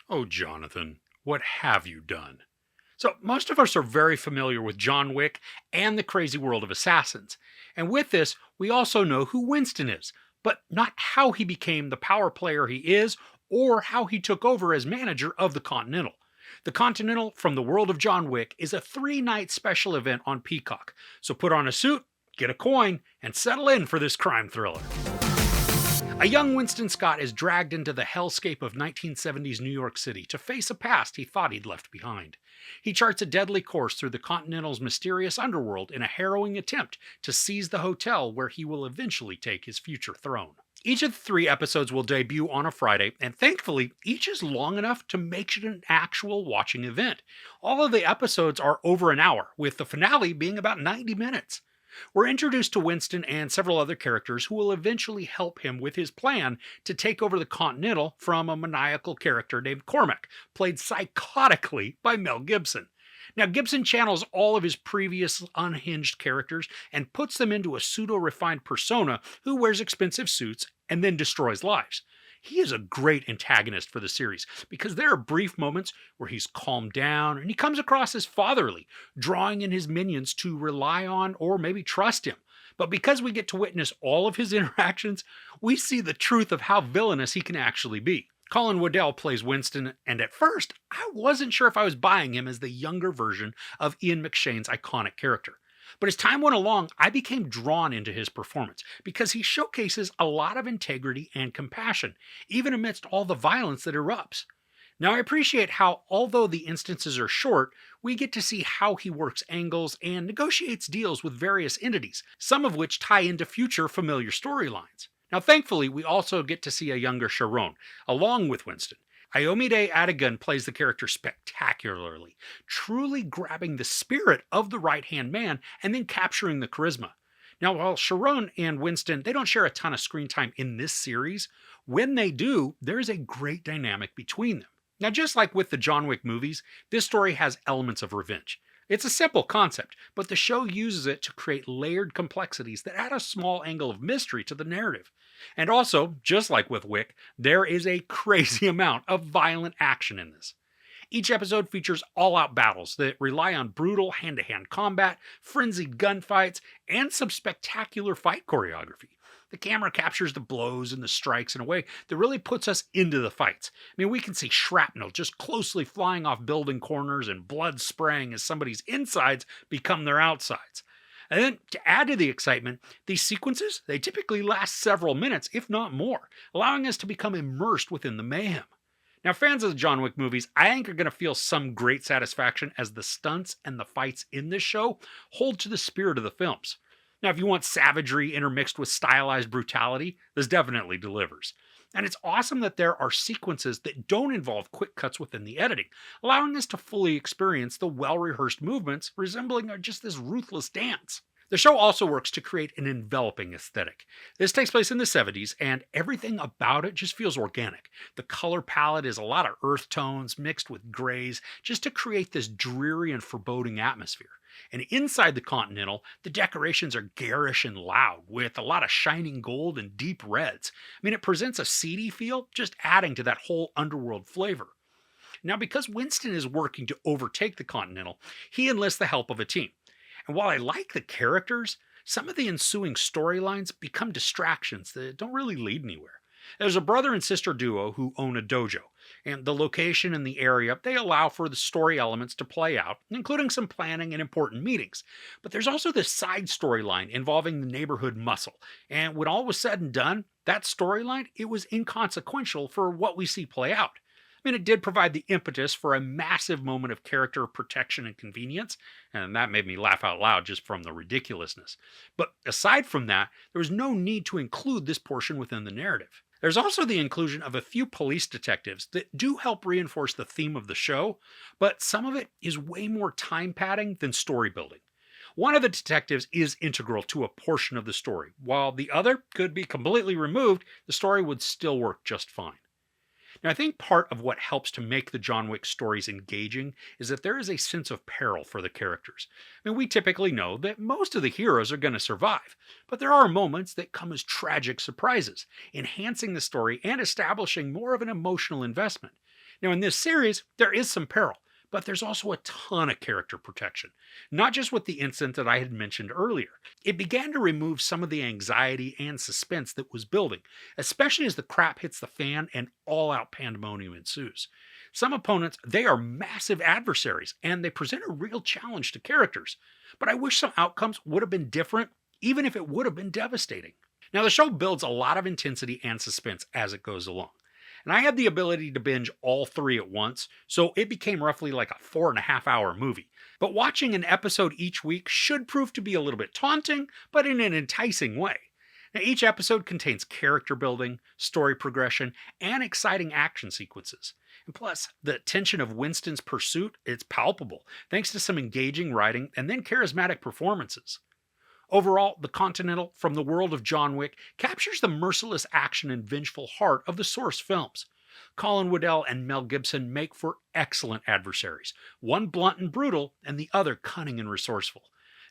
Oh, Jonathan, what have you done? So, most of us are very familiar with John Wick and the crazy world of assassins. And with this, we also know who Winston is, but not how he became the power player he is or how he took over as manager of the Continental. The Continental from the World of John Wick is a 3 night special event on Peacock. So, put on a suit, get a coin, and settle in for this crime thriller. A young Winston Scott is dragged into the hellscape of 1970s New York City to face a past he thought he'd left behind. He charts a deadly course through the Continental's mysterious underworld in a harrowing attempt to seize the hotel where he will eventually take his future throne. Each of the 3 episodes will debut on a Friday, and thankfully, each is long enough to make it an actual watching event. All of the episodes are over an hour, with the finale being about 90 minutes. We're introduced to Winston and several other characters who will eventually help him with his plan to take over the Continental from a maniacal character named Cormac, played psychotically by Mel Gibson. Now, Gibson channels all of his previous unhinged characters and puts them into a pseudo refined persona who wears expensive suits and then destroys lives. He is a great antagonist for the series because there are brief moments where he's calmed down and he comes across as fatherly, drawing in his minions to rely on or maybe trust him. But because we get to witness all of his interactions, we see the truth of how villainous he can actually be. Colin Waddell plays Winston, and at first, I wasn't sure if I was buying him as the younger version of Ian McShane's iconic character. But as time went along, I became drawn into his performance because he showcases a lot of integrity and compassion, even amidst all the violence that erupts. Now, I appreciate how, although the instances are short, we get to see how he works angles and negotiates deals with various entities, some of which tie into future familiar storylines. Now, thankfully, we also get to see a younger Sharon, along with Winston. Ayomide Adigun plays the character spectacularly, truly grabbing the spirit of the right-hand man and then capturing the charisma. Now, while Sharon and Winston, they don't share a ton of screen time in this series, when they do, there's a great dynamic between them. Now, just like with the John Wick movies, this story has elements of revenge. It's a simple concept, but the show uses it to create layered complexities that add a small angle of mystery to the narrative. And also, just like with Wick, there is a crazy amount of violent action in this. Each episode features all-out battles that rely on brutal hand-to-hand combat, frenzied gunfights, and some spectacular fight choreography. The camera captures the blows and the strikes in a way that really puts us into the fights. I mean, we can see shrapnel just closely flying off building corners and blood spraying as somebody's insides become their outsides. And then, to add to the excitement, these sequences, they typically last several minutes, if not more, allowing us to become immersed within the mayhem. Now, fans of the John Wick movies, I think are going to feel some great satisfaction as the stunts and the fights in this show hold to the spirit of the films. Now, if you want savagery intermixed with stylized brutality, this definitely delivers. And it's awesome that there are sequences that don't involve quick cuts within the editing, allowing us to fully experience the well-rehearsed movements resembling just this ruthless dance. The show also works to create an enveloping aesthetic. This takes place in the 70s, and everything about it just feels organic. The color palette is a lot of earth tones mixed with grays, just to create this dreary and foreboding atmosphere. And inside the Continental, the decorations are garish and loud, with a lot of shining gold and deep reds. I mean, it presents a seedy feel, just adding to that whole underworld flavor. Now, because Winston is working to overtake the Continental, he enlists the help of a team. And while I like the characters, some of the ensuing storylines become distractions that don't really lead anywhere. There's a brother and sister duo who own a dojo, and the location and the area, they allow for the story elements to play out, including some planning and important meetings. But there's also this side storyline involving the neighborhood muscle, and when all was said and done, that storyline, it was inconsequential for what we see play out. I mean, it did provide the impetus for a massive moment of character protection and convenience, and that made me laugh out loud just from the ridiculousness. But aside from that, there was no need to include this portion within the narrative. There's also the inclusion of a few police detectives that do help reinforce the theme of the show, but some of it is way more time padding than story building. One of the detectives is integral to a portion of the story, while the other could be completely removed, the story would still work just fine. Now, I think part of what helps to make the John Wick stories engaging is that there is a sense of peril for the characters. I mean, we typically know that most of the heroes are going to survive, but there are moments that come as tragic surprises, enhancing the story and establishing more of an emotional investment. Now, in this series, there is some peril, but there's also a ton of character protection. Not just with the incident that I had mentioned earlier. It began to remove some of the anxiety and suspense that was building, especially as the crap hits the fan and all out pandemonium ensues. Some opponents, they are massive adversaries, and they present a real challenge to characters. But I wish some outcomes would have been different, even if it would have been devastating. Now, the show builds a lot of intensity and suspense as it goes along. And I had the ability to binge all three at once, so it became roughly like a 4.5 hour movie. But watching an episode each week should prove to be a little bit taunting, but in an enticing way. Now, each episode contains character building, story progression, and exciting action sequences. And plus, the tension of Winston's pursuit is palpable, thanks to some engaging writing and then charismatic performances. Overall, the Continental from the world of John Wick captures the merciless action and vengeful heart of the source films. Colin Waddell and Mel Gibson make for excellent adversaries, one blunt and brutal, and the other cunning and resourceful.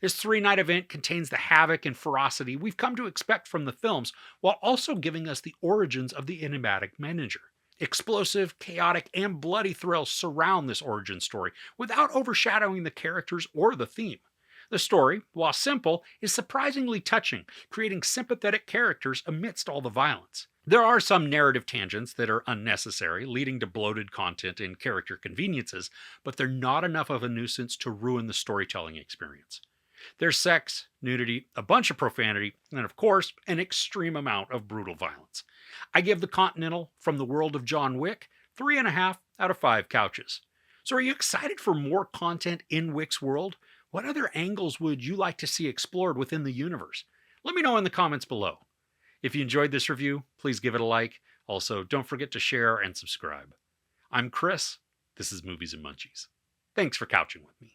This three-night event contains the havoc and ferocity we've come to expect from the films, while also giving us the origins of the enigmatic manger. Explosive, chaotic, and bloody thrills surround this origin story without overshadowing the characters or the theme. The story, while simple, is surprisingly touching, creating sympathetic characters amidst all the violence. There are some narrative tangents that are unnecessary, leading to bloated content and character conveniences, but they're not enough of a nuisance to ruin the storytelling experience. There's sex, nudity, a bunch of profanity, and of course, an extreme amount of brutal violence. I give the Continental from the world of John Wick 3.5 out of 5 couches. So are you excited for more content in Wick's world? What other angles would you like to see explored within the universe? Let me know in the comments below. If you enjoyed this review, please give it a like. Also, don't forget to share and subscribe. I'm Chris. This is Movies and Munchies. Thanks for couching with me.